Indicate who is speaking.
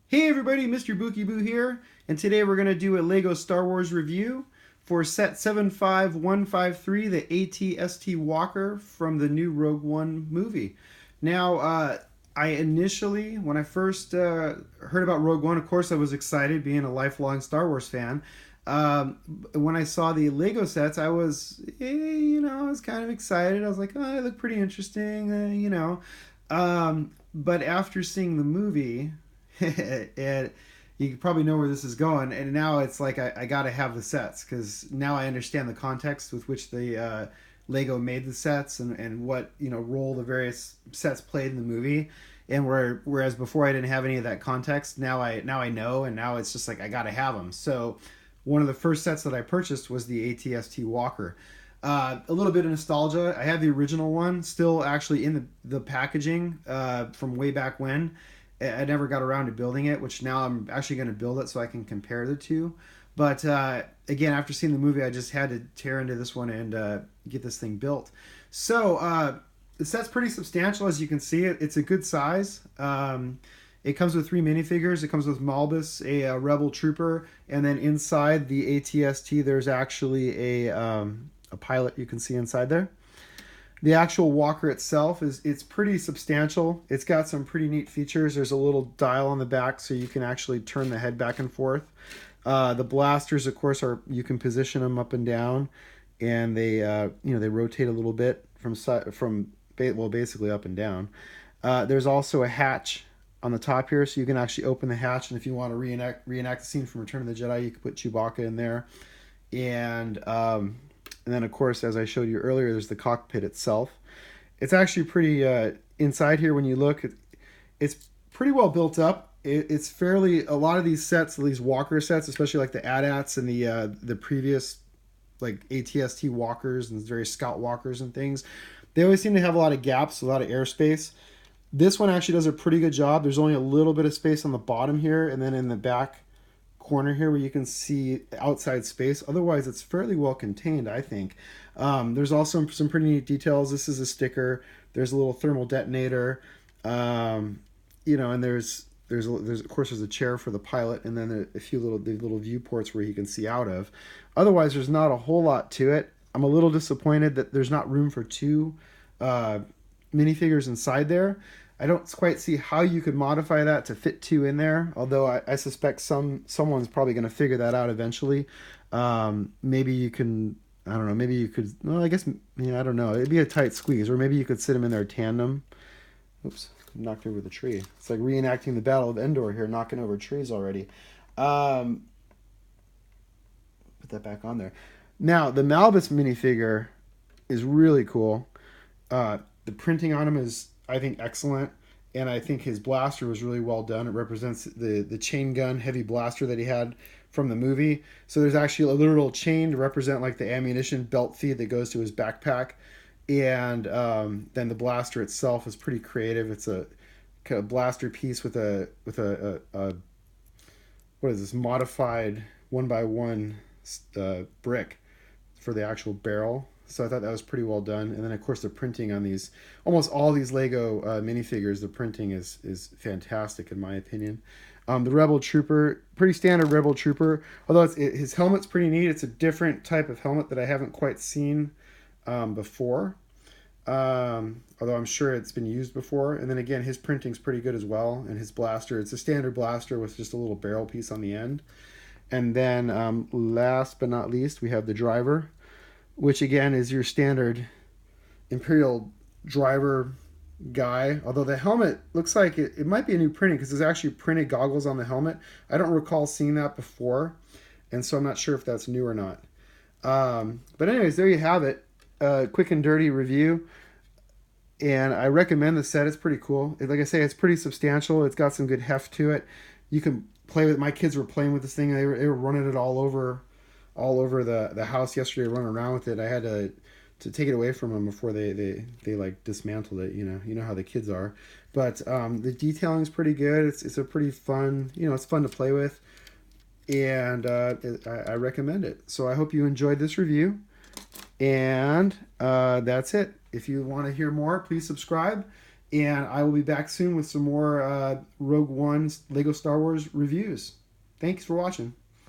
Speaker 1: Hey everybody, Mr. Bookie Boo here, and today we're going to do a LEGO Star Wars review for set 75153, the AT-ST Walker from the new Rogue One movie. Now, I initially, when I first heard about Rogue One, of course I was excited, being a lifelong Star Wars fan. When I saw the Lego sets, I was, I was kind of excited. I was like, oh, they look pretty interesting, but after seeing the movie, and you probably know where this is going. And now it's like I got to have the sets because now I understand the context with which the Lego made the sets and what role the various sets played in the movie. And whereas before I didn't have any of that context, now I know, and now it's just like I got to have them. So one of the first sets that I purchased was the AT-ST Walker. A little bit of nostalgia. I have the original one still actually in the packaging from way back when. I never got around to building it, which now I'm actually going to build it so I can compare the two. But again, after seeing the movie, I just had to tear into this one and get this thing built. So the set's pretty substantial, as you can see. It's a good size. It comes with 3 minifigures. It comes with Malbus, a Rebel Trooper, and then inside the AT-ST, there's actually a pilot you can see inside there. The actual walker itself it's pretty substantial. It's got some pretty neat features. There's a little dial on the back so you can actually turn the head back and forth. The blasters, of course, you can position them up and down, and they rotate a little bit basically up and down. There's also a hatch on the top here, so you can actually open the hatch, and if you want to reenact the scene from Return of the Jedi, you can put Chewbacca in there, and then, of course, as I showed you earlier, there's the cockpit itself. It's actually pretty inside here when you look. It's pretty well built up. It's fairly a lot of these sets, these Walker sets, especially like the AT-ATs and the previous like AT-ST Walkers and various Scout Walkers and things. They always seem to have a lot of gaps, a lot of airspace. This one actually does a pretty good job. There's only a little bit of space on the bottom here, and then in the back corner here where you can see outside space. Otherwise, it's fairly well contained, I think. There's also some pretty neat details. This is a sticker. There's a little thermal detonator, and there's of course there's a chair for the pilot, and then a few little viewports where he can see out of. Otherwise, there's not a whole lot to it. I'm a little disappointed that there's not room for 2 minifigures inside there. I don't quite see how you could modify that to fit 2 in there, although I suspect someone's probably going to figure that out eventually. Maybe you can, I don't know, maybe you could, well, I guess, I don't know. It'd be a tight squeeze, or maybe you could sit them in there tandem. Oops, knocked over the tree. It's like reenacting the Battle of Endor here, knocking over trees already. Put that back on there. Now, the Malbus minifigure is really cool. The printing on him is, I think, excellent, and I think his blaster was really well done. It represents the chain gun heavy blaster that he had from the movie. So there's actually a literal chain to represent like the ammunition belt feed that goes to his backpack, and then the blaster itself is pretty creative. It's a kind of blaster piece with a what is this, modified 1x1 brick for the actual barrel. So I thought that was pretty well done. And then, of course, the printing on these, almost all these Lego minifigures, the printing is fantastic in my opinion. The Rebel Trooper, pretty standard Rebel Trooper, although his helmet's pretty neat. It's a different type of helmet that I haven't quite seen before, although I'm sure it's been used before. And then again, his printing's pretty good as well. And his blaster, it's a standard blaster with just a little barrel piece on the end. And then last but not least, we have the driver, which again is your standard Imperial driver guy. Although the helmet looks like it might be a new printing because there's actually printed goggles on the helmet. I don't recall seeing that before, and so I'm not sure if that's new or not. But anyways, there you have it. Quick and dirty review. And I recommend the set. It's pretty cool. Like I say, it's pretty substantial. It's got some good heft to it. You can play with. My kids were playing with this thing. They were running it all over the house yesterday, running around with it. I had to take it away from them before they like dismantled it. You know how the kids are. But the detailing is pretty good. It's a pretty fun. It's fun to play with, and I recommend it. So I hope you enjoyed this review, and that's it. If you want to hear more, please subscribe, And I will be back soon with some more Rogue One Lego Star Wars reviews. Thanks for watching.